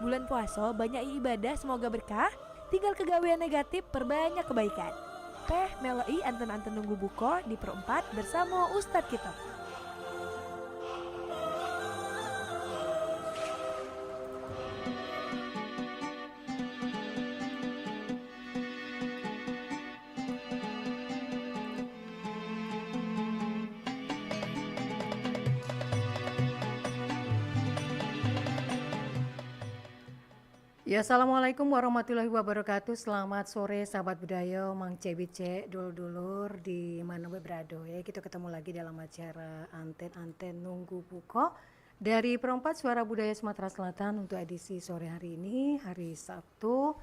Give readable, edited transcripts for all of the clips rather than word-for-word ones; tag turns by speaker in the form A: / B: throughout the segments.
A: Bulan puasa banyak ibadah semoga berkah, tinggal kegawean negatif perbanyak kebaikan. Teh meloi anten-anten nunggu buko di perempat bersama Ustadz kita.
B: Ya, Assalamualaikum warahmatullahi wabarakatuh. Selamat sore sahabat budaya, Mang Cebice, dulur-dulur di mana berada ya. Kita ketemu lagi dalam acara Anten-Anten Nunggu Buko dari Perempat Suara Budaya Sumatera Selatan untuk edisi sore hari ini, hari Sabtu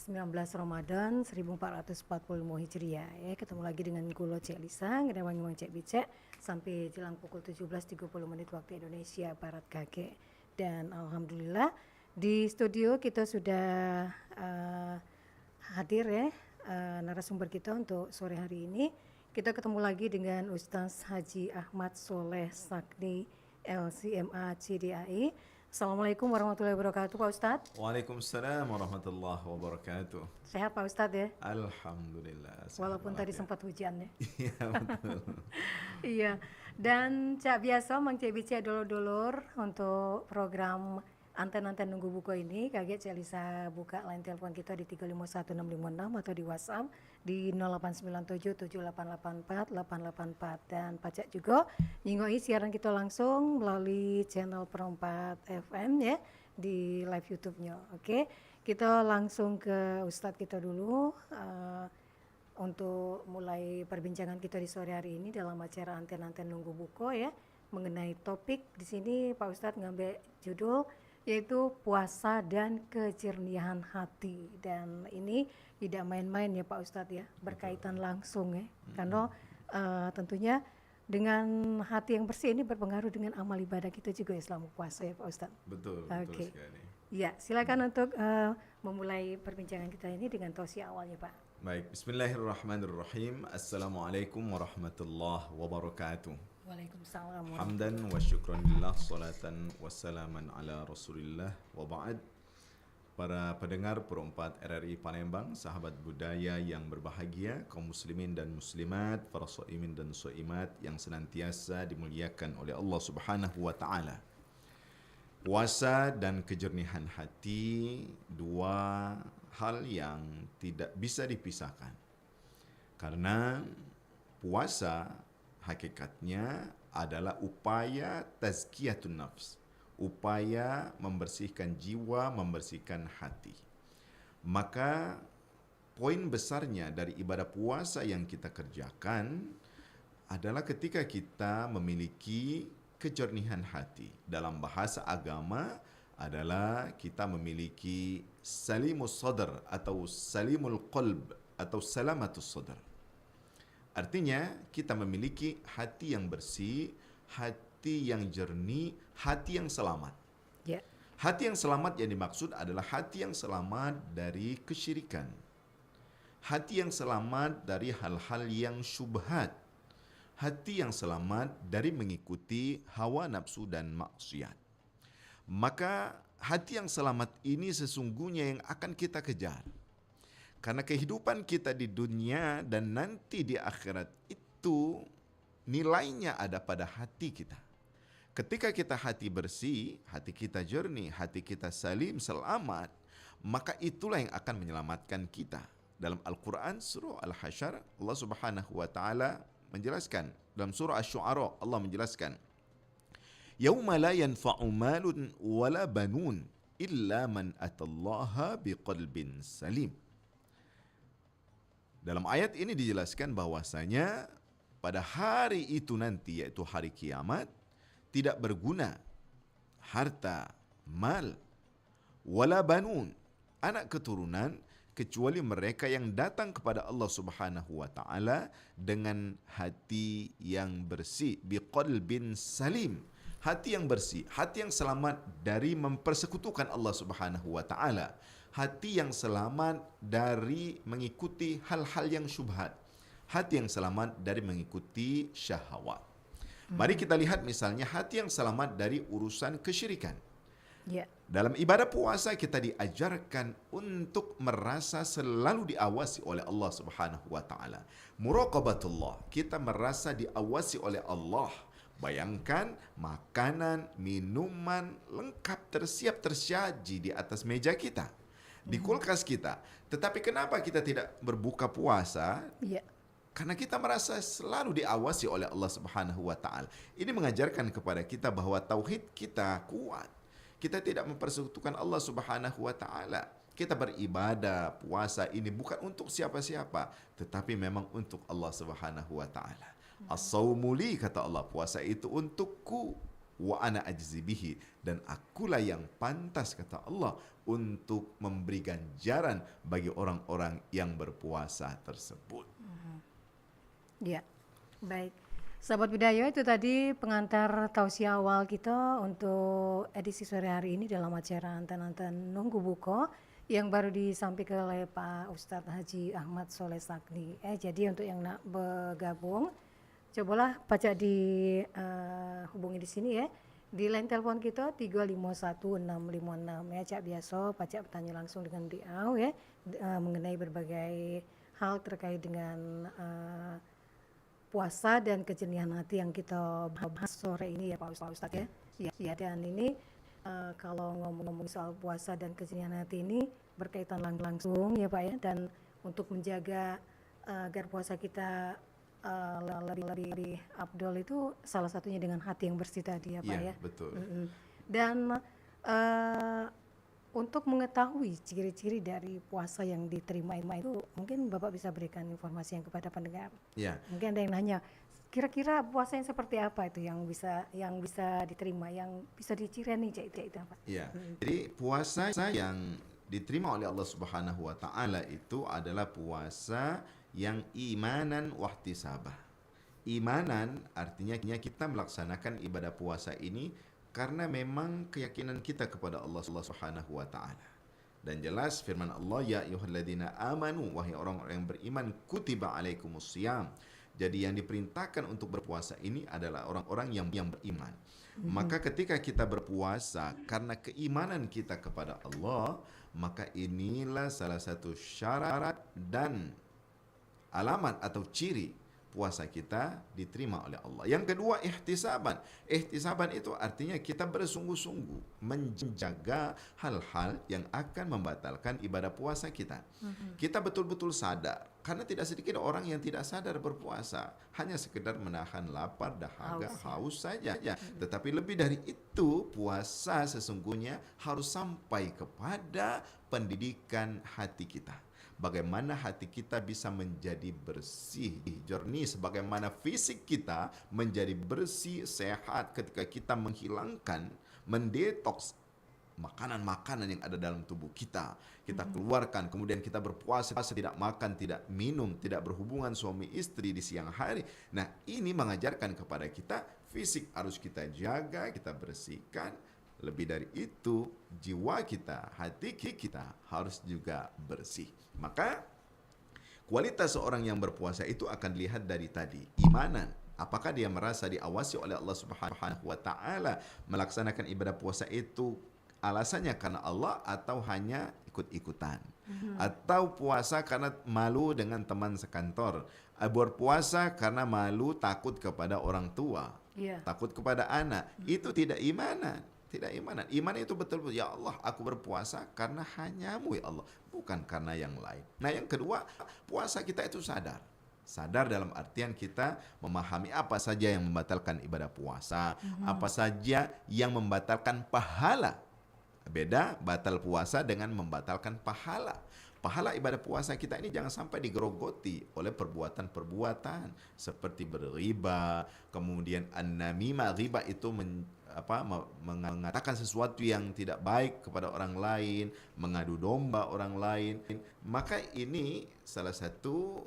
B: 19 Ramadan 1445 Hijriah ya. Ketemu lagi dengan Gulo Cek Lisa, ngedewangi Mang Cek Bice sampai jelang pukul 17.30 menit waktu Indonesia Barat kakek. Dan alhamdulillah di studio kita sudah hadir ya narasumber kita untuk sore hari ini. Kita ketemu lagi dengan Ustaz Haji Ahmad Soleh Sakni LCMA CDAI. Assalamualaikum warahmatullahi wabarakatuh Pak Ustadz.
C: Waalaikumsalam warahmatullahi wabarakatuh.
B: Sehat Pak Ustadz ya?
C: Alhamdulillah.
B: Walaupun tadi sempat hujan ya.
C: Iya betul.
B: Iya. Dan cak biasa Mang Cek Bice dulur-dulur untuk program Anten-Anten Nunggu Buku ini kaget saya bisa buka line telepon kita di 351656 atau di WhatsApp di 08977884 dan pacak juga nyingoi siaran kita langsung melalui channel Perempat FM ya di live YouTube-nya. Oke, kita langsung ke Ustadz kita dulu untuk mulai perbincangan kita di sore hari ini dalam acara Anten-Anten Nunggu Buku ya mengenai topik di sini Pak Ustadz ngambil judul yaitu puasa dan kejernihan hati, dan ini tidak main-main ya Pak Ustadz ya, berkaitan langsung ya karena tentunya dengan hati yang bersih ini berpengaruh dengan amal ibadah kita juga ya selama puasa ya Pak Ustadz.
C: Betul sekali.
B: Ya, silakan untuk memulai perbincangan kita ini dengan tausiah awalnya Pak.
C: Baik, bismillahirrahmanirrahim. Assalamualaikum warahmatullahi wabarakatuh.
B: Waalaikumsalam.
C: Hamdan wa syukran lillah, salatan wassalaman ala rasulillah, wa ba'd. Para pendengar Perempat RRI Palembang, sahabat budaya yang berbahagia, kaum muslimin dan muslimat, para shaimin dan shaimat yang senantiasa dimuliakan oleh Allah Subhanahu wa taala. Puasa dan kejernihan hati, dua hal yang tidak bisa dipisahkan. Karena puasa hakikatnya adalah upaya tazkiyatun nafs, upaya membersihkan jiwa, membersihkan hati. Maka poin besarnya dari ibadah puasa yang kita kerjakan adalah ketika kita memiliki kejernihan hati. Dalam bahasa agama adalah kita memiliki salimus sadr atau salimul qalb atau salamatus sadr. Artinya kita memiliki hati yang bersih, hati yang jernih, hati yang selamat.
B: Ya.
C: Hati yang selamat yang dimaksud adalah hati yang selamat dari kesyirikan. Hati yang selamat dari hal-hal yang syubhat. Hati yang selamat dari mengikuti hawa nafsu dan maksiat. Maka hati yang selamat ini sesungguhnya yang akan kita kejar. Karena kehidupan kita di dunia dan nanti di akhirat itu nilainya ada pada hati kita. Ketika kita hati bersih, hati kita jernih, hati kita salim, selamat, maka itulah yang akan menyelamatkan kita. Dalam Al-Quran surah Al-Hasyr, Allah Subhanahu wa taala menjelaskan. Dalam surah Asy-Syu'ara Allah menjelaskan, "Yauma la yanfa'u malun wala banun illa man atallaha biqalbin salim." Dalam ayat ini dijelaskan bahwasanya pada hari itu nanti, yaitu hari kiamat, tidak berguna harta, mal, wala banun, anak keturunan, kecuali mereka yang datang kepada Allah Subhanahu wa taala dengan hati yang bersih, biqalbin salim. Hati yang bersih, hati yang selamat dari mempersekutukan Allah Subhanahu wa taala. Hati yang selamat dari mengikuti hal-hal yang syubhat. Hati yang selamat dari mengikuti syahwat. Mari kita lihat misalnya hati yang selamat dari urusan kesyirikan.
B: Ya.
C: Dalam ibadah puasa kita diajarkan untuk merasa selalu diawasi oleh Allah Subhanahu wa taala. Muraqabatullah, kita merasa diawasi oleh Allah. Bayangkan makanan, minuman lengkap tersiap tersaji di atas meja kita, di kulkas kita. Tetapi kenapa kita tidak berbuka puasa?
B: Ya.
C: Karena kita merasa selalu diawasi oleh Allah Subhanahu wa taala. Ini mengajarkan kepada kita bahwa tauhid kita kuat. Kita tidak mempersekutukan Allah Subhanahu wa taala. Kita beribadah, puasa ini bukan untuk siapa-siapa, tetapi memang untuk Allah Subhanahu wa taala. As-saumu li, kata Allah, puasa itu untukku, wa ana ajzi bihi, dan akulah yang pantas, kata Allah, untuk memberi ganjaran bagi orang-orang yang berpuasa tersebut.
B: Ya, baik. Sahabat Budaya, itu tadi pengantar tausiah awal kita untuk edisi sore hari ini dalam acara Anten-Anten Nunggu Buko yang baru disampaikan oleh Pak Ustadz Haji Ahmad Soleh Sakni. Jadi untuk yang nak bergabung, cobalah baca di hubungi di sini ya. Di line telepon kita 351656 ya, Cak biasa baca bertanya langsung dengan beliau ya, mengenai berbagai hal terkait dengan puasa dan kejernihan hati yang kita bahas sore ini ya Pak Ustadz ya. Ya, dan ini kalau ngomong soal puasa dan kejernihan hati ini berkaitan langsung ya Pak ya, dan untuk menjaga agar puasa kita lebih afdol itu salah satunya dengan hati yang bersih tadi ya Pak ya.
C: Betul.
B: Dan untuk mengetahui ciri-ciri dari puasa yang diterima itu, mungkin Bapak bisa berikan informasi yang kepada pendengar.
C: Ya.
B: Mungkin ada yang nanya, kira-kira puasa yang seperti apa itu yang bisa diterima, yang bisa diciri nih itu apa?
C: Ya. Jadi puasa yang diterima oleh Allah Subhanahu wa taala itu adalah puasa yang imanan wahtisabah. Imanan artinya kita melaksanakan ibadah puasa ini karena memang keyakinan kita kepada Allah Subhanahu wa taala. Dan jelas firman Allah, ya ayyuhalladzina amanu, wahai orang-orang yang beriman, kutiba alaikumusiyam. Jadi yang diperintahkan untuk berpuasa ini adalah orang-orang yang beriman. Maka ketika kita berpuasa karena keimanan kita kepada Allah, maka inilah salah satu syarat dan alamat atau ciri puasa kita diterima oleh Allah. Yang kedua, ihtisaban. Ihtisaban itu artinya kita bersungguh-sungguh menjaga hal-hal yang akan membatalkan ibadah puasa kita. Kita betul-betul sadar, karena tidak sedikit orang yang tidak sadar berpuasa, hanya sekedar menahan lapar, dahaga, haus saja. Tetapi lebih dari itu, puasa sesungguhnya harus sampai kepada pendidikan hati kita. Bagaimana hati kita bisa menjadi bersih, jernih, sebagaimana fisik kita menjadi bersih, sehat ketika kita menghilangkan, mendetoks makanan-makanan yang ada dalam tubuh kita. Kita keluarkan, kemudian kita berpuasa, tidak makan, tidak minum, tidak berhubungan suami istri di siang hari. Nah, ini mengajarkan kepada kita, fisik harus kita jaga, kita bersihkan. Lebih dari itu, jiwa kita, hati kita harus juga bersih. Maka kualitas seorang yang berpuasa itu akan dilihat dari tadi, imanan. Apakah dia merasa diawasi oleh Allah Subhanahu wa taala melaksanakan ibadah puasa itu alasannya karena Allah atau hanya ikut-ikutan. Atau puasa karena malu dengan teman sekantor. Berpuasa karena malu, takut kepada orang tua, takut kepada anak. Itu tidak imanan. Tidak imanan. Iman itu betul-betul, ya Allah, aku berpuasa karena hanyamu ya Allah, bukan karena yang lain. Nah, yang kedua, puasa kita itu sadar. Sadar dalam artian kita memahami apa saja yang membatalkan ibadah puasa, apa saja yang membatalkan pahala. Beda batal puasa dengan membatalkan pahala. Pahala ibadah puasa kita ini jangan sampai digerogoti oleh perbuatan-perbuatan seperti berriba, kemudian an-namimah. Riba itu mengatakan sesuatu yang tidak baik kepada orang lain, mengadu domba orang lain. Maka ini salah satu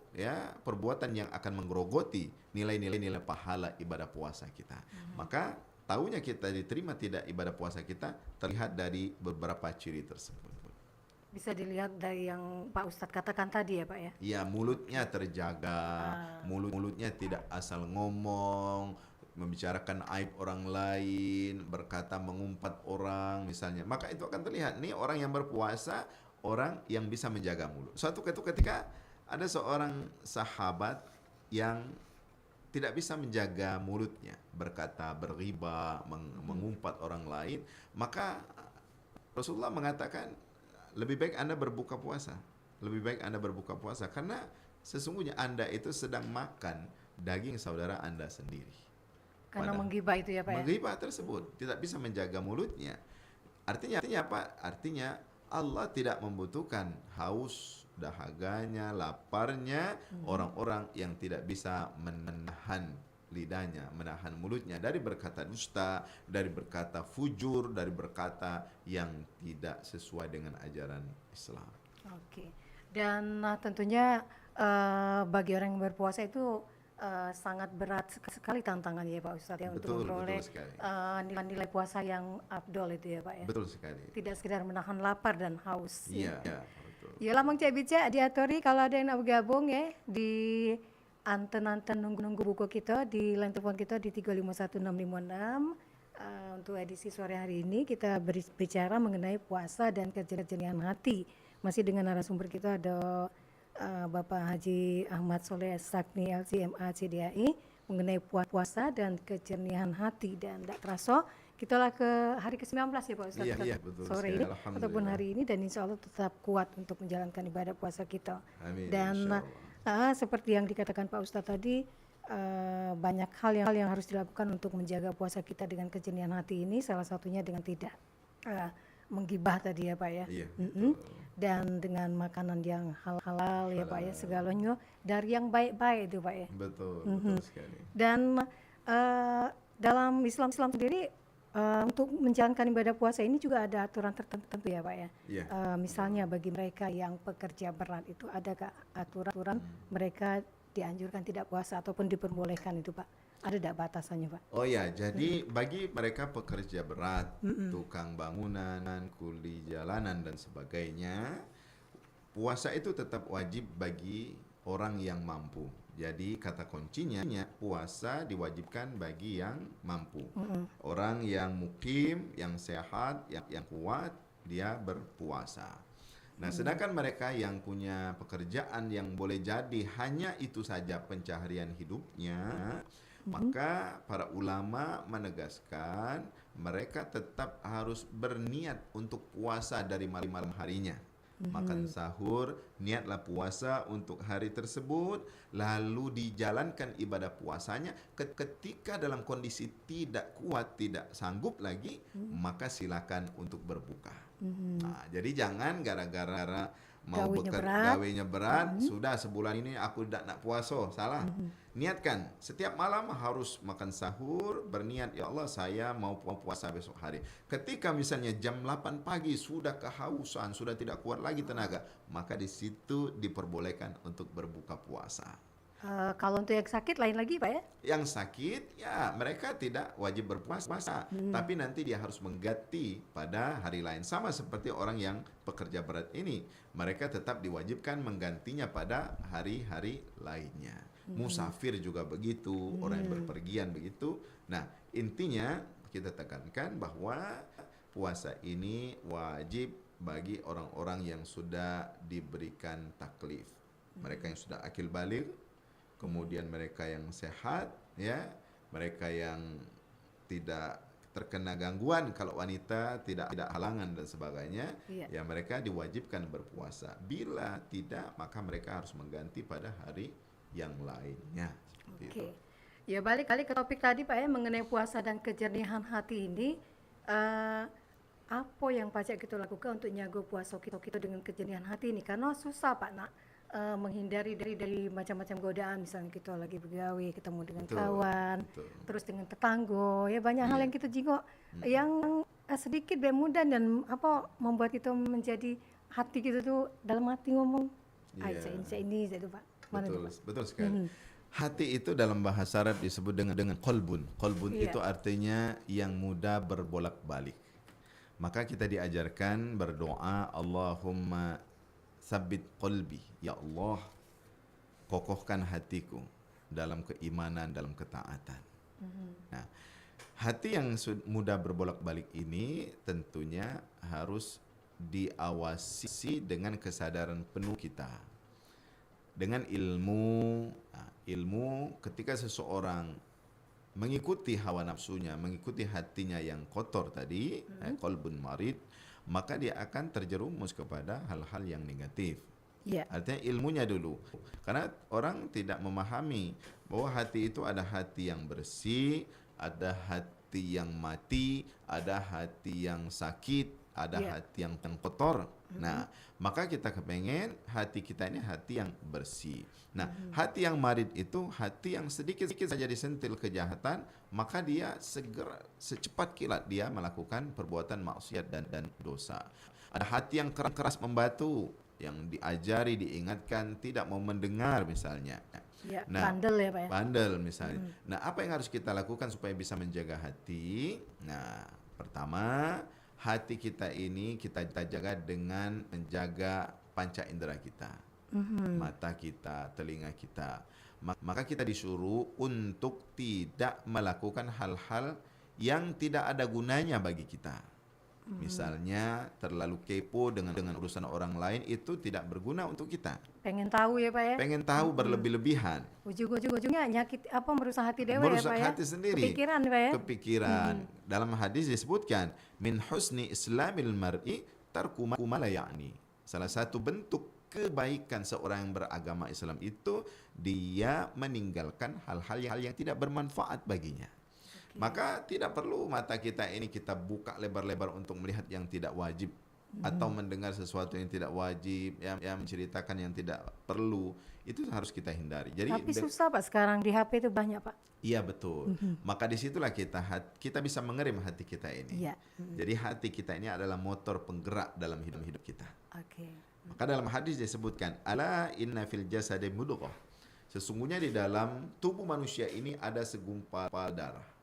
C: perbuatan yang akan menggerogoti nilai-nilai pahala ibadah puasa kita. Maka tahunya kita diterima tidak ibadah puasa kita terlihat dari beberapa ciri tersebut.
B: Bisa dilihat dari yang Pak Ustadz katakan tadi ya Pak ya?
C: Ya, mulutnya terjaga, mulutnya tidak asal ngomong, membicarakan aib orang lain, berkata mengumpat orang misalnya, maka itu akan terlihat nih orang yang berpuasa, orang yang bisa menjaga mulut. Suatu ketika ada seorang sahabat yang tidak bisa menjaga mulutnya, berkata berghiba, mengumpat orang lain, maka Rasulullah mengatakan lebih baik Anda berbuka puasa. Lebih baik Anda berbuka puasa karena sesungguhnya Anda itu sedang makan daging saudara Anda sendiri.
B: Karena menggibah itu ya Pak ya?
C: Menggibah tersebut tidak bisa menjaga mulutnya. Artinya apa? Artinya Allah tidak membutuhkan haus, dahaganya, laparnya orang-orang yang tidak bisa menahan lidahnya, menahan mulutnya dari berkata dusta, dari berkata fujur, dari berkata yang tidak sesuai dengan ajaran Islam.
B: Oke. Dan tentunya bagi orang yang berpuasa itu sangat berat sekali tantangannya ya Pak Ustadz ya, untuk memperoleh nilai puasa yang afdol itu ya Pak ya.
C: Betul sekali.
B: Tidak sekedar menahan lapar dan haus.
C: Iya, betul.
B: Ya Mang Cek Bice diatori kalau ada yang nak bergabung ya di anten-anten nunggu buku kita di line telepon kita di 3516556. Untuk edisi sore hari ini kita berbicara mengenai puasa dan kejernihan hati. Masih dengan narasumber kita ada Bapak Haji Ahmad Soleh Sakni LCMA CDAI mengenai puasa dan kejernihan hati. Dan tidak terasa kita lah ke hari ke-19 ya Pak Ustadz,
C: Iya, betul
B: sore
C: sekali.
B: ini ataupun hari ini, dan insya Allah tetap kuat untuk menjalankan ibadah puasa kita.
C: Amin,
B: Dan seperti yang dikatakan Pak Ustadz tadi, banyak hal yang harus dilakukan untuk menjaga puasa kita dengan kejernihan hati ini, salah satunya dengan tidak menggibah tadi ya Pak ya.
C: Iya,
B: Dan dengan makanan yang halal ya Pak ya, segalanya dari yang baik-baik itu Pak ya.
C: betul sekali.
B: Dan dalam Islam sendiri untuk menjalankan ibadah puasa ini juga ada aturan tertentu ya Pak ya.
C: Iya.
B: Misalnya bagi mereka yang pekerja berat itu adakah aturan mereka dianjurkan tidak puasa ataupun diperbolehkan itu Pak? Ada tidak batasannya Pak?
C: Oh ya, jadi bagi mereka pekerja berat, tukang bangunan, kuli jalanan dan sebagainya, puasa itu tetap wajib bagi orang yang mampu. Jadi kata kuncinya puasa diwajibkan bagi yang mampu. Orang yang mukim, yang sehat, yang kuat, dia berpuasa. Nah, sedangkan mereka yang punya pekerjaan yang boleh jadi hanya itu saja pencaharian hidupnya, maka para ulama menegaskan mereka tetap harus berniat untuk puasa dari malam harinya. Makan sahur, niatlah puasa untuk hari tersebut, lalu dijalankan ibadah puasanya. Ketika dalam kondisi tidak kuat, tidak sanggup lagi, maka silakan untuk berbuka. Nah, jadi jangan gara-gara mau gawenya berat, sudah sebulan ini aku tidak nak puasa, salah. Niatkan, setiap malam harus makan sahur, berniat, ya Allah saya mau puasa besok hari. Ketika misalnya jam 8 pagi sudah kehausan, sudah tidak kuat lagi tenaga, maka di situ diperbolehkan untuk berbuka puasa.
B: Kalau untuk yang sakit lain lagi Pak ya?
C: Yang sakit, ya mereka tidak wajib berpuasa, tapi nanti dia harus mengganti pada hari lain. Sama seperti orang yang pekerja berat ini, mereka tetap diwajibkan menggantinya pada hari-hari lainnya. Musafir juga begitu, orang yang berpergian begitu. Nah, intinya kita tekankan bahwa puasa ini wajib bagi orang-orang yang sudah diberikan taklif. Mereka yang sudah akil baligh, kemudian mereka yang sehat, ya, mereka yang tidak terkena gangguan, kalau wanita tidak halangan dan sebagainya, ya mereka diwajibkan berpuasa. Bila tidak, maka mereka harus mengganti pada hari yang lainnya.
B: Oke. Ya balik ke topik tadi Pak ya mengenai puasa dan kejernihan hati ini, apa yang pajak kita lakukan untuk nyago puasa kita dengan kejernihan hati ini? Karena susah Pak nak menghindari dari macam-macam godaan, misalnya kita lagi bergawe ketemu dengan kawan, terus dengan tetangga, ya banyak hal yang kita jingok yang sedikit mudah dan membuat kita menjadi hati kita tuh dalam hati ngomong saya ini gitu Pak.
C: Betul sekali. Hati itu dalam bahasa Arab disebut dengan qalbun. Qalbun itu artinya yang mudah berbolak-balik. Maka kita diajarkan berdoa, Allahumma sabbit qalbi, ya Allah kokohkan hatiku dalam keimanan, dalam ketaatan. Nah, hati yang mudah berbolak-balik ini tentunya harus diawasi dengan kesadaran penuh kita. Dengan ilmu, ilmu ketika seseorang mengikuti hawa nafsunya, mengikuti hatinya yang kotor tadi, qalbun marid, maka dia akan terjerumus kepada hal-hal yang negatif.
B: Ya.
C: Artinya ilmunya dulu. Karena orang tidak memahami bahwa hati itu ada hati yang bersih, ada hati yang mati, ada hati yang sakit, ada hati yang kotor. Nah, maka kita kepengen hati kita ini hati yang bersih. Nah, hati yang marid itu hati yang sedikit saja disentil kejahatan, maka dia segera secepat kilat dia melakukan perbuatan maksiat dan dosa. Ada hati yang keras membatu, yang diajari, diingatkan, tidak mau mendengar misalnya.
B: Ya,
C: Nah,
B: bandel ya Pak ya.
C: bandel misalnya. Nah, apa yang harus kita lakukan supaya bisa menjaga hati? Nah, pertama, hati kita ini kita jaga dengan menjaga panca indera kita. Mata kita, telinga kita. Maka kita disuruh untuk tidak melakukan hal-hal yang tidak ada gunanya bagi kita. Misalnya terlalu kepo dengan urusan orang lain, itu tidak berguna untuk kita.
B: Pengen tahu ya Pak ya.
C: Pengen tahu berlebih-lebihan.
B: Ujung-ujungnya nyakit merusak hati dewa ya
C: Merusak
B: Pak ya.
C: hati sendiri.
B: Kepikiran Pak ya.
C: Kepikiran. Dalam hadis disebutkan, min husni islamil mar'i tarku ma la ya'ni. Salah satu bentuk kebaikan seorang yang beragama Islam itu dia meninggalkan hal-hal yang tidak bermanfaat baginya. Maka tidak perlu mata kita ini kita buka lebar-lebar untuk melihat yang tidak wajib atau mendengar sesuatu yang tidak wajib, yang menceritakan yang tidak perlu. Itu harus kita hindari. Jadi
B: Tapi susah Pak sekarang di HP itu banyak Pak.
C: iya betul. Maka disitulah kita bisa mengerem hati kita ini.
B: Iya.
C: Jadi hati kita ini adalah motor penggerak dalam hidup kita.
B: Oke.
C: Maka dalam hadis disebutkan, ala inna fil jasadi mudghah. Sesungguhnya di dalam tubuh manusia ini ada segumpal darah.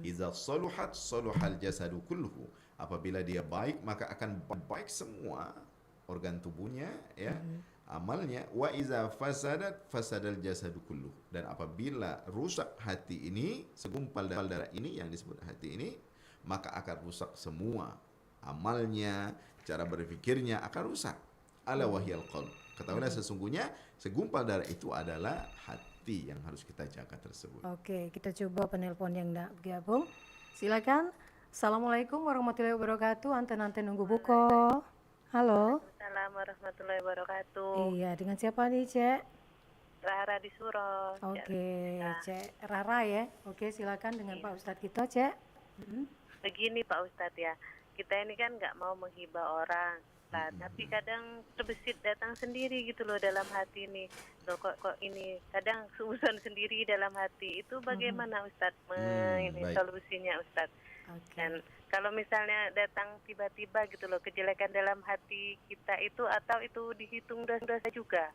C: Iza saluhat saluhal jasadu kulluhu. Apabila dia baik maka akan baik semua organ tubuhnya ya. Amalnya wa iza fasadat fasadal jasadu kulluhu. Dan apabila rusak hati ini, segumpal darah ini yang disebut hati ini, maka akan rusak semua amalnya, cara berpikirnya akan rusak. Ala wahyal qalb. Ketahuilah sesungguhnya segumpal darah itu adalah hati yang harus kita jaga tersebut.
B: Oke, kita coba penelpon yang nak gabung. Silakan. Assalamualaikum warahmatullahi wabarakatuh. Anten nunggu buko. Halo.
D: Assalamualaikum warahmatullahi wabarakatuh.
B: Iya, dengan siapa nih, Cek?
D: Rara di Suro.
B: Oke, Cek Rara ya. Oke, silakan dengan Pak Ustadz kita, Cek.
D: Begini Pak Ustadz ya, kita ini kan nggak mau menghibah orang, tapi kadang terbesit datang sendiri gitu loh dalam hati ini. Loh, kok ini kadang suuzon sendiri dalam hati. Itu bagaimana Ustadz? Ini
C: baik.
D: solusinya Ustadz.
B: Oke.
D: Dan kalau misalnya datang tiba-tiba gitu loh kejelekan dalam hati kita itu, atau itu dihitung dosa juga.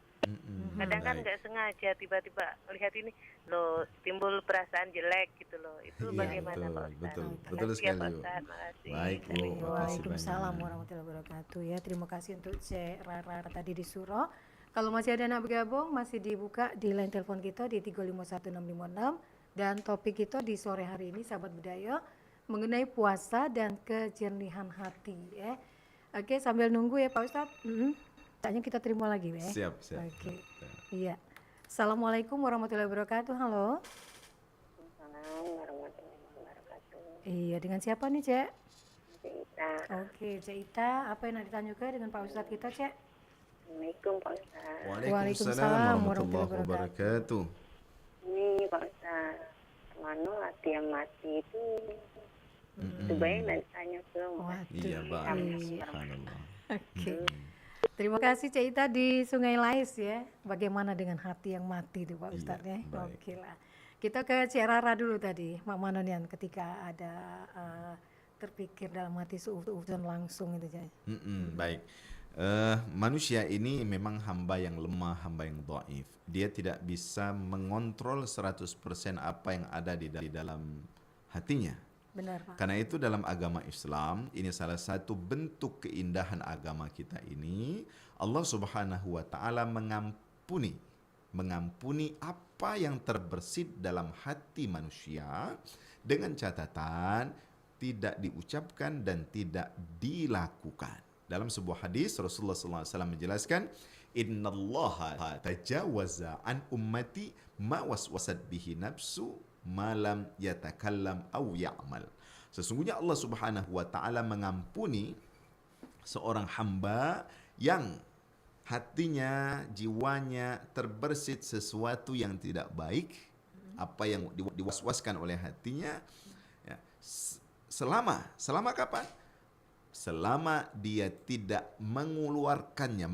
D: Kadang kan
C: Baik.
D: nggak sengaja tiba-tiba lihat ini loh timbul perasaan jelek gitu loh. Itu
C: Iya,
D: bagaimana Pak Ustadz?
C: betul
D: Makasih
C: sekali,
D: ya, Pak
C: Bu.
D: Ustadz. Makasih.
C: Baik, Bu. Makasih
B: Waalaikumsalam
C: banyak.
B: warahmatullahi wabarakatuh ya. Terima kasih untuk Cek Rara tadi di Suro. Kalau masih ada yang bergabung, masih dibuka di line telepon kita di 3516656 dan topik kita di sore hari ini sahabat budaya mengenai puasa dan kejernihan hati ya. Oke, sambil nunggu ya Pak Ustadz. Tanya kita terima lagi ya.
C: Siap.
B: Oke. Iya. Assalamualaikum warahmatullahi wabarakatuh. Halo.
D: Assalamualaikum warahmatullahi wabarakatuh.
B: Iya, dengan siapa nih, Cek?
D: Cerita.
B: Oke, Cek Ita, apa yang nak ditanyakan dengan Pak Ustadz kita, Cek?
D: Assalamualaikum Pak Ustadz.
B: Waalaikumsalam warahmatullahi
C: wabarakatuh.
D: Ini Pak Ustadz, mana hati yang mati itu? Itu banyak yang ditanya ke
B: Waduh.
C: Iya, Pak.
B: Iya.
C: Subhanallah.
B: Oke. Terima kasih Cek Ita di Sungai Lais ya. Bagaimana dengan hati yang mati itu Pak
C: Iya,
B: Ustadz ya?
C: baik.
B: Oke lah. Kita ke Cek Rara dulu tadi, Mak Manonian ketika ada terpikir dalam hati suudzon langsung itu Cek.
C: Baik. Manusia ini memang hamba yang lemah, hamba yang dhaif. Dia tidak bisa mengontrol 100% apa yang ada di dalam hatinya.
B: Benar Pak.
C: Karena itu dalam agama Islam, ini salah satu bentuk keindahan agama kita ini, Allah Subhanahu wa taala mengampuni, mengampuni apa yang terbersit dalam hati manusia dengan catatan tidak diucapkan dan tidak dilakukan. Dalam sebuah hadis Rasulullah SAW menjelaskan, innallaha tajawaza an ummati ma waswasat bihi nafsu malam yatakallam aw ya'mal. Sesungguhnya Allah Subhanahu wa taala mengampuni seorang hamba yang hatinya, jiwanya terbersit sesuatu yang tidak baik, apa yang diwaswaskan oleh hatinya, ya, selama kapan? Selama dia tidak mengeluarkannya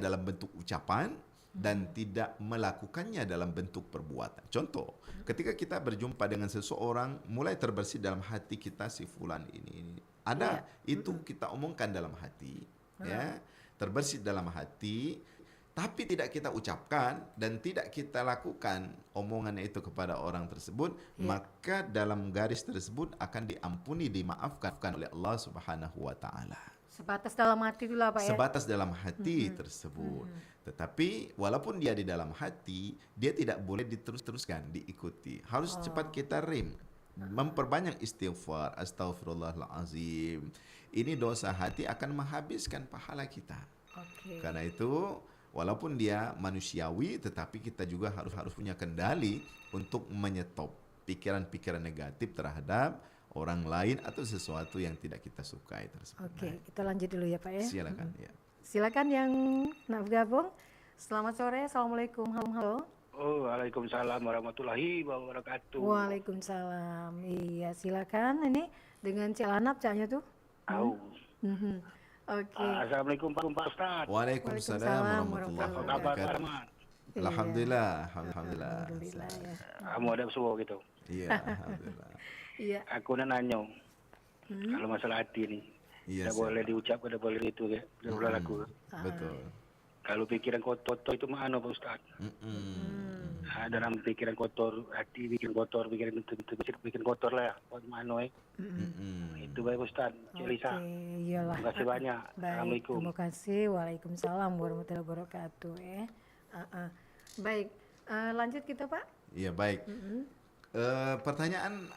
C: dalam bentuk ucapan dan tidak melakukannya dalam bentuk perbuatan. Contoh, ketika kita berjumpa dengan seseorang, mulai terbersit dalam hati kita si fulan ini. Ada itu kita omongkan dalam hati, ya. Terbersit dalam hati, tapi tidak kita ucapkan dan tidak kita lakukan omongannya itu kepada orang tersebut, maka dalam garis tersebut akan diampuni, dimaafkan oleh Allah Subhanahu wa taala.
B: Sebatas dalam hati dulu Pak ya?
C: Sebatas dalam hati tersebut. Tetapi walaupun dia di dalam hati, dia tidak boleh diterus-teruskan, diikuti. Harus cepat kita rem. Memperbanyak istighfar, astaghfirullahalazim. Ini dosa hati akan menghabiskan pahala kita. Karena itu walaupun dia manusiawi, tetapi kita juga harus punya kendali untuk menyetop pikiran-pikiran negatif terhadap orang lain atau sesuatu yang tidak kita sukai tersebut.
B: Kita lanjut dulu ya Pak ya.
C: Silakan ya.
B: Silakan yang nak bergabung. Selamat sore, assalamualaikum. Halo.
E: Oh, waalaikumsalam warahmatullahi wabarakatuh.
B: Waalaikumsalam. Iya, silakan. Ini dengan Cik Lanap Caknya tuh.
E: Assalamualaikum Pak Ustaz.
C: Waalaikumsalam warahmatullahi
E: Apa kabar
C: wabarakatuh.
E: Rahmat?
C: Alhamdulillah, alhamdulillah.
B: Ya.
E: Kamu ada semua gitu.
C: Iya, alhamdulillah.
B: Iya.
E: Aku nak nanya, kalau masalah hati nih,
C: Iya,
E: tidak boleh diucap, tidak boleh itu ya, tidak boleh laku.
C: betul.
E: Kalau pikiran kotor itu mana Pak Ustaz? Dalam pikiran kotor, hati bikin kotor, bikin kotor lah ya. Mana itu baik Ustaz. Cik Lisa.
B: Iyalah.
E: Terima kasih banyak.
B: Baik,
E: Assalamualaikum.
B: terima kasih. Waalaikumsalam warahmatullahi wabarakatuh ya. Baik, lanjut kita Pak.
C: Iya, baik. Pertanyaan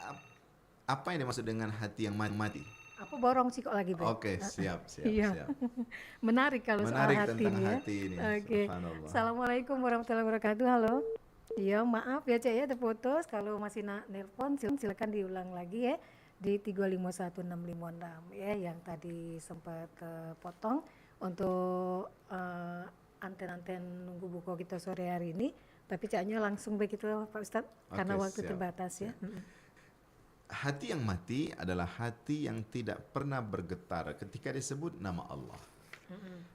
C: apa yang dimaksud dengan hati yang mati?
B: Apa borong sih kok lagi Pak?
C: Oke, siap.
B: Iya. Menarik kalau
C: Menarik
B: soal hati
C: tentang
B: ini ya.
C: hati ini.
B: Oke.
C: Subhanallah.
B: Assalamualaikum warahmatullahi wabarakatuh. Halo. Iya, maaf ya Cek ya terputus. Kalau masih nelpon silakan diulang lagi ya di 3516556 ya yang tadi sempat potong untuk anten-anten nunggu buku kita sore hari ini. Tapi Caknya langsung begitu Pak Ustadz karena waktu
C: siap,
B: terbatas ya.
C: Hati yang mati adalah hati yang tidak pernah bergetar ketika disebut nama Allah.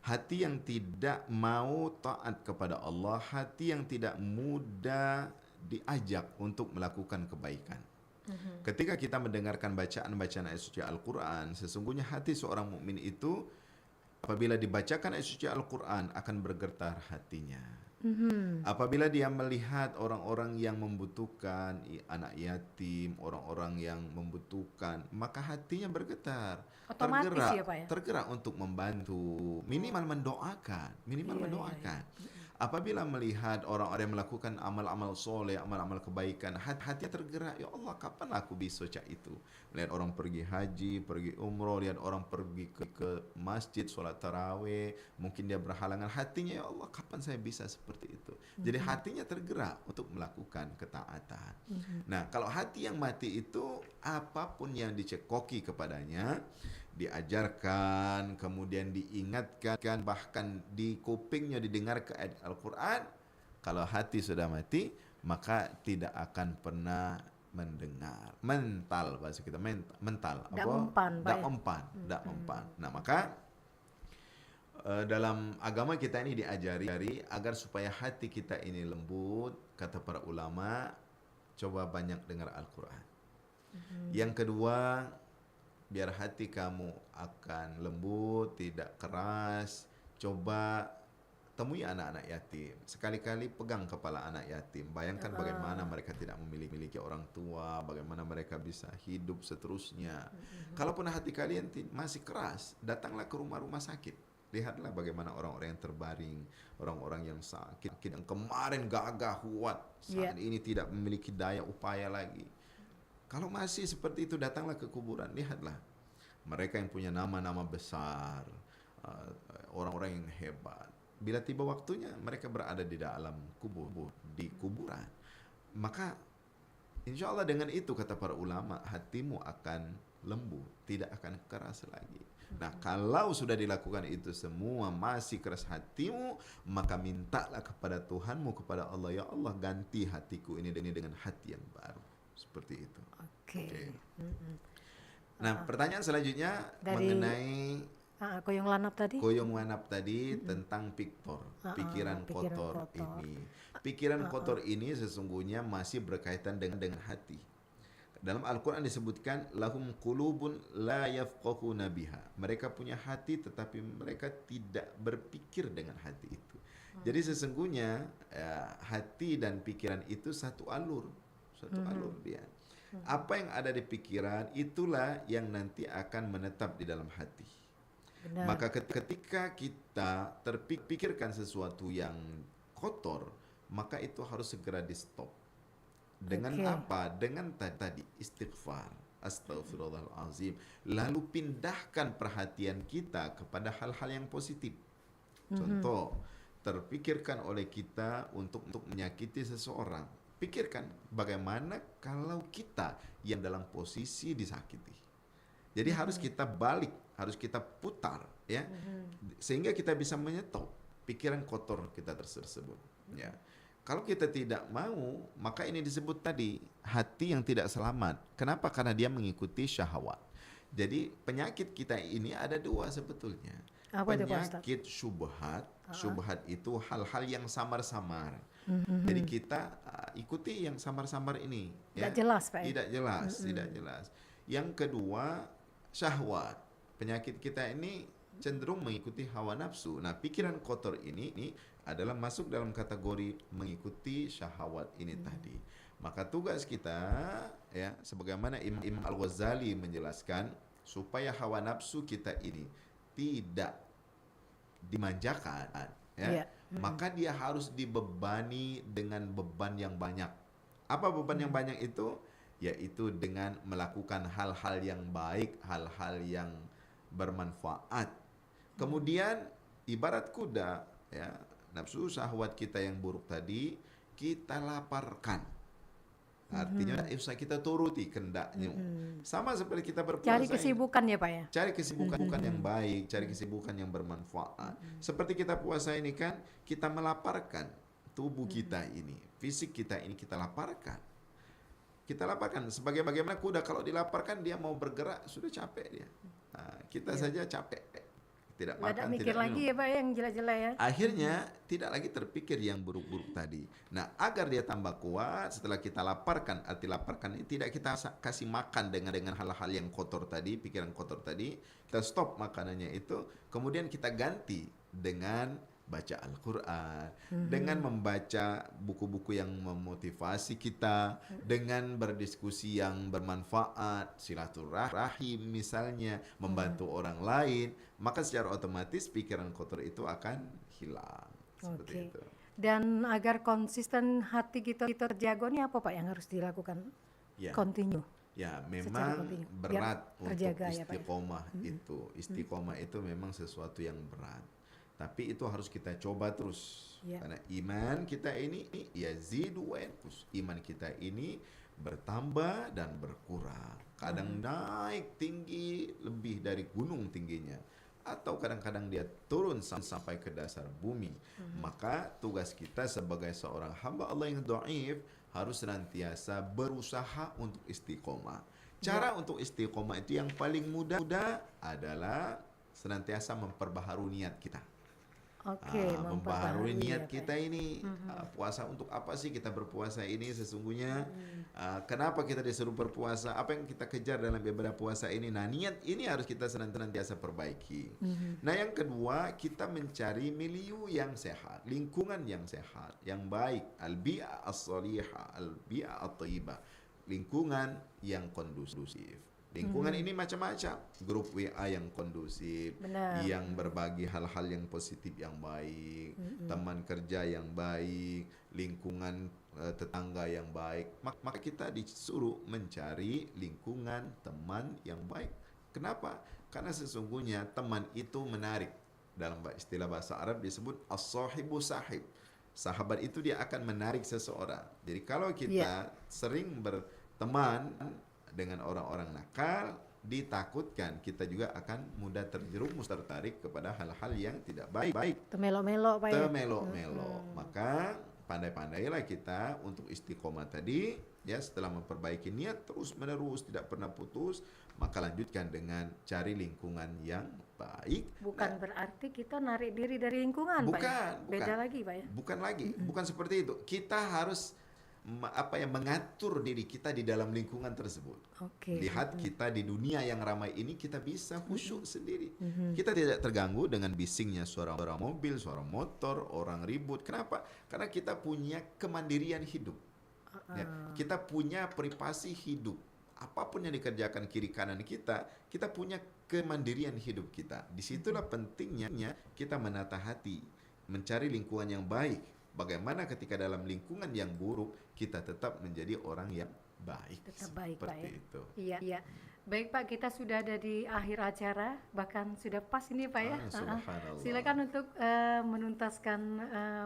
C: Hati yang tidak mau taat kepada Allah, hati yang tidak mudah diajak untuk melakukan kebaikan. Ketika kita mendengarkan bacaan-bacaan ayat suci Al-Quran, sesungguhnya hati seorang mukmin itu apabila dibacakan ayat suci Al-Quran akan bergetar hatinya. Apabila dia melihat orang-orang yang membutuhkan, anak yatim, orang-orang yang membutuhkan, maka hatinya bergetar,
B: Otomatis
C: tergerak,
B: ya, Pak ya?
C: tergerak untuk membantu, minimal mendoakan. Apabila melihat orang-orang yang melakukan amal-amal soleh, amal-amal kebaikan, hatinya tergerak, ya Allah, kapan aku bisa cak itu? Lihat orang pergi haji, pergi umroh, lihat orang pergi ke masjid, sholat tarawih, mungkin dia berhalangan, hatinya, ya Allah, kapan saya bisa seperti itu? Jadi hatinya tergerak untuk melakukan ketaatan. Nah, kalau hati yang mati itu, apapun yang dicekoki kepadanya, diajarkan, kemudian diingatkan, bahkan di kupingnya didengar ke ayat Al-Quran, kalau hati sudah mati, maka tidak akan pernah mendengar. Mental bahasa kita, mental. Dak empan. Nah, maka dalam agama kita ini diajari agar supaya hati kita ini lembut, kata para ulama, coba banyak dengar Al-Quran. Yang kedua, biar hati kamu akan lembut, tidak keras, coba temui anak-anak yatim. Sekali-kali pegang kepala anak yatim. Bayangkan bagaimana mereka tidak memiliki orang tua, bagaimana mereka bisa hidup seterusnya. Kalaupun hati kalian masih keras, datanglah ke rumah-rumah sakit. Lihatlah bagaimana orang-orang yang terbaring, orang-orang yang sakit, yang kemarin gagah kuat, saat ini tidak memiliki daya upaya lagi. Kalau masih seperti itu, datanglah ke kuburan, lihatlah. Mereka yang punya nama-nama besar, orang-orang yang hebat. Bila tiba waktunya, mereka berada di dalam di kuburan. Maka insya Allah dengan itu, kata para ulama, hatimu akan lembut, tidak akan keras lagi. Nah, kalau sudah dilakukan itu semua masih keras hatimu, maka mintalah kepada Tuhanmu, kepada Allah, ya Allah, ganti hatiku ini dengan hati yang baru. Seperti itu.
B: Oke.
C: Nah, pertanyaan selanjutnya mengenai
B: Koyong Lanap tadi.
C: Koyong Wanap tadi tentang piktor, pikiran kotor ini. Pikiran kotor ini sesungguhnya masih berkaitan dengan hati. Dalam Al-Quran disebutkan lahum qulubun la yafqahuna biha. Mereka punya hati tetapi mereka tidak berpikir dengan hati itu. Jadi sesungguhnya hati dan pikiran itu satu alur dia. Apa yang ada di pikiran itulah yang nanti akan menetap di dalam hati.
B: Benar.
C: Maka ketika kita terpikirkan sesuatu yang kotor, maka itu harus segera di stop. Dengan apa? Dengan tadi istighfar, astaghfirullahalazim. Lalu pindahkan perhatian kita kepada hal-hal yang positif. Contoh, terpikirkan oleh kita untuk menyakiti seseorang. Pikirkan bagaimana kalau kita yang dalam posisi disakiti. Jadi harus kita balik, harus kita putar, ya, sehingga kita bisa menyetop pikiran kotor kita tersebut. Ya. Kalau kita tidak mau, maka ini disebut tadi hati yang tidak selamat. Kenapa? Karena dia mengikuti syahwat. Jadi penyakit kita ini ada dua sebetulnya.
B: Apa itu, Pak Ustaz?
C: Penyakit syubhat. Syubhat itu hal-hal yang samar-samar. Jadi kita ikuti yang samar-samar ini.
B: Tidak jelas, Pak.
C: Tidak jelas, tidak jelas. Yang kedua, syahwat. Penyakit kita ini cenderung mengikuti hawa nafsu. Nah, pikiran kotor ini adalah masuk dalam kategori mengikuti syahwat ini tadi. Maka tugas kita, ya, sebagaimana Imam Al-Ghazali menjelaskan, supaya hawa nafsu kita ini tidak dimanjakan, ya, maka dia harus dibebani dengan beban yang banyak. Apa beban yang banyak itu? Yaitu dengan melakukan hal-hal yang baik, hal-hal yang bermanfaat. Kemudian ibarat kuda, ya, nafsu syahwat kita yang buruk tadi kita laparkan. Artinya usah kita turuti kendaknya. Sama seperti kita berpuasa.
B: Cari kesibukan ya, Pak, ya.
C: Cari kesibukan yang baik, cari kesibukan yang bermanfaat. Seperti kita puasa ini kan, kita melaparkan tubuh kita ini, fisik kita ini kita laparkan. Kita laparkan sebagaimana kuda kalau dilaparkan dia mau bergerak sudah capek dia. Nah, kita saja capek. Tidak
B: Nggak ada
C: makan,
B: mikir
C: tidak
B: lagi
C: minum.
B: ya, Pak, yang jelek-jelek ya.
C: Akhirnya tidak lagi terpikir yang buruk-buruk tadi. Nah, agar dia tambah kuat, setelah kita laparkan, arti laparkan ini tidak kita kasih makan dengan hal-hal yang kotor tadi, pikiran kotor tadi, kita stop makanannya itu, kemudian kita ganti dengan baca Al-Quran, dengan membaca buku-buku yang memotivasi kita, dengan berdiskusi yang bermanfaat, silaturahim misalnya, membantu orang lain, maka secara otomatis pikiran kotor itu akan hilang. Seperti itu.
B: Dan agar konsisten hati kita terjaga ini apa, Pak, yang harus dilakukan?
C: Ya.
B: Continue.
C: Ya,
B: Secara
C: memang
B: kontinu.
C: berat
B: Biar terjaga
C: untuk
B: ya, Pak, ya.
C: istiqomah itu. Istiqomah itu memang sesuatu yang berat. Tapi itu harus kita coba terus.
B: Ya.
C: Karena iman kita ini yazidu wa yanqus. Iman kita ini bertambah dan berkurang. Kadang naik tinggi lebih dari gunung tingginya. Atau kadang-kadang dia turun sampai ke dasar bumi. Maka tugas kita sebagai seorang hamba Allah yang dhaif harus senantiasa berusaha untuk istiqomah. Cara untuk istiqomah itu yang paling mudah adalah senantiasa memperbaharui niat kita. Memperbaharui niat kita ini. Puasa untuk apa sih kita berpuasa ini sesungguhnya? Kenapa kita disuruh berpuasa? Apa yang kita kejar dalam ibadah puasa ini? Nah, niat ini harus kita senantiasa perbaiki. Nah, yang kedua, kita mencari milieu yang sehat, lingkungan yang sehat, yang baik, al-bi'a as-salihah, al-bi'a at-thayyibah, lingkungan yang kondusif. Lingkungan ini macam-macam, grup WA yang kondusif,
B: Benar.
C: yang berbagi hal-hal yang positif yang baik, teman kerja yang baik, lingkungan tetangga yang baik. Maka kita disuruh mencari lingkungan teman yang baik. Kenapa? Karena sesungguhnya teman itu menarik. Dalam istilah bahasa Arab disebut as-sahibu sahib. Sahabat itu dia akan menarik seseorang. Jadi kalau kita sering berteman dengan orang-orang nakal, ditakutkan kita juga akan mudah terjerumus, tertarik kepada hal-hal yang tidak baik.
B: Temelo-melo Pak ya.
C: Temelo-melo. Maka pandai-pandailah kita untuk istiqomah tadi, ya, setelah memperbaiki niat terus menerus tidak pernah putus, maka lanjutkan dengan cari lingkungan yang baik.
B: Bukan berarti kita narik diri dari lingkungan Pak ya. Beda lagi Pak ya.
C: Bukan lagi, bukan seperti itu. Kita harus mengatur diri kita di dalam lingkungan tersebut. Lihat kita di dunia yang ramai ini, kita bisa khusyuk sendiri. Kita tidak terganggu dengan bisingnya suara mobil, suara motor, orang ribut. Kenapa? Karena kita punya kemandirian hidup. Ya, kita punya privasi hidup. Apapun yang dikerjakan kiri kanan kita punya kemandirian hidup kita. Disitulah pentingnya kita menata hati, mencari lingkungan yang baik. Bagaimana ketika dalam lingkungan yang buruk kita tetap menjadi orang yang baik.
B: Tetap baik Pak ya.
C: Itu.
B: Iya. Baik Pak, kita sudah ada di akhir acara, bahkan sudah pas ini Pak ya.
C: Subhanallah.
B: Silakan untuk menuntaskan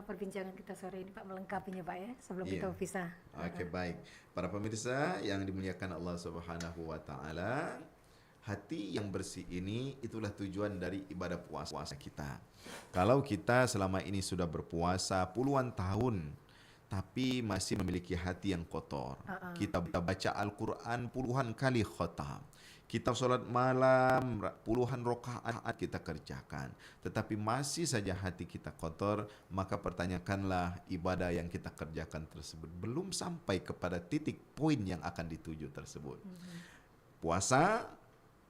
B: perbincangan kita sore ini Pak, melengkapinya Pak ya, sebelum kita pisah.
C: Oke, baik. Para pemirsa yang dimuliakan Allah Subhanahu wa taala, hati yang bersih ini itulah tujuan dari ibadah puasa kita. Kalau kita selama ini sudah berpuasa puluhan tahun tapi masih memiliki hati yang kotor, kita baca Al-Quran puluhan kali khatam, kita sholat malam puluhan rakaat kita kerjakan, tetapi masih saja hati kita kotor, maka pertanyakanlah ibadah yang kita kerjakan tersebut belum sampai kepada titik poin yang akan dituju tersebut. Puasa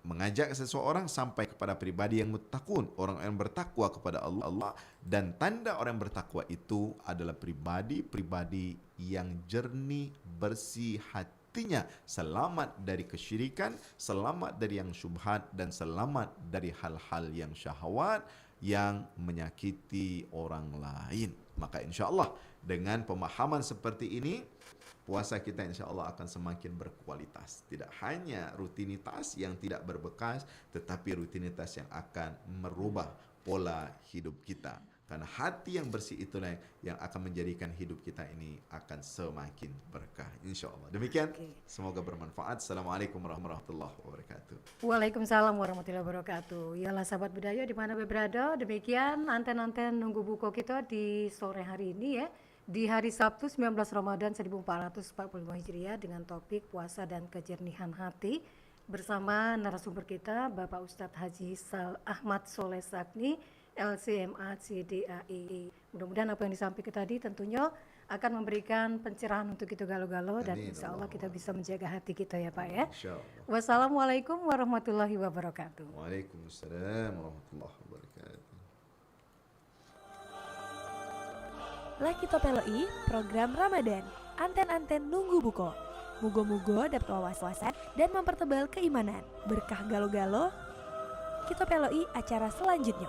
C: mengajak seseorang sampai kepada pribadi yang muttaqun, orang yang bertakwa kepada Allah, dan tanda orang yang bertakwa itu adalah pribadi yang jernih, bersih hatinya, selamat dari kesyirikan, selamat dari yang syubhat, dan selamat dari hal-hal yang syahwat yang menyakiti orang lain. Maka insya Allah dengan pemahaman seperti ini, puasa kita insya Allah akan semakin berkualitas. Tidak hanya rutinitas yang tidak berbekas, tetapi rutinitas yang akan merubah pola hidup kita. Karena hati yang bersih itulah yang akan menjadikan hidup kita ini akan semakin berkah, insya Allah. Demikian, semoga bermanfaat. Assalamualaikum warahmatullahi wabarakatuh.
B: Waalaikumsalam warahmatullahi wabarakatuh. Yalah sahabat budaya di mana berada, demikian anten-anten nunggu buku kita di sore hari ini ya. Di hari Sabtu 19 Ramadan 1445 Hijriah dengan topik puasa dan kejernihan hati bersama narasumber kita Bapak Ustadz Haji Ahmad Soleh Sagni LCMA CDAI. Mudah-mudahan apa yang disampaikan tadi tentunya akan memberikan pencerahan untuk kita galau-galau dan insya Allah kita bisa menjaga hati kita ya Pak ya. Wassalamualaikum warahmatullahi wabarakatuh.
C: Waalaikumsalam warahmatullahi wabarakatuh.
A: Laki Topeloi, program Ramadan, anten-anten nunggu buko. Mugo-mugo dapat wawasan dan mempertebal keimanan. Berkah galo-galo, kita peloi acara selanjutnya.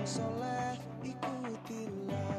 F: soleh ikutilah.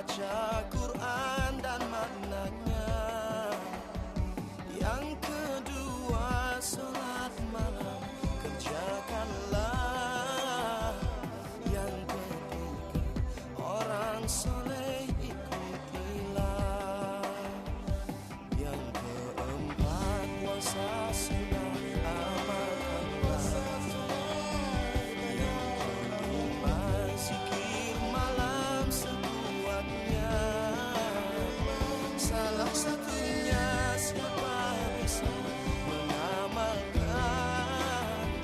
F: baca Quran dan maknanya. Yang kedua salat malam kerjakanlah. Yang ketiga orang salat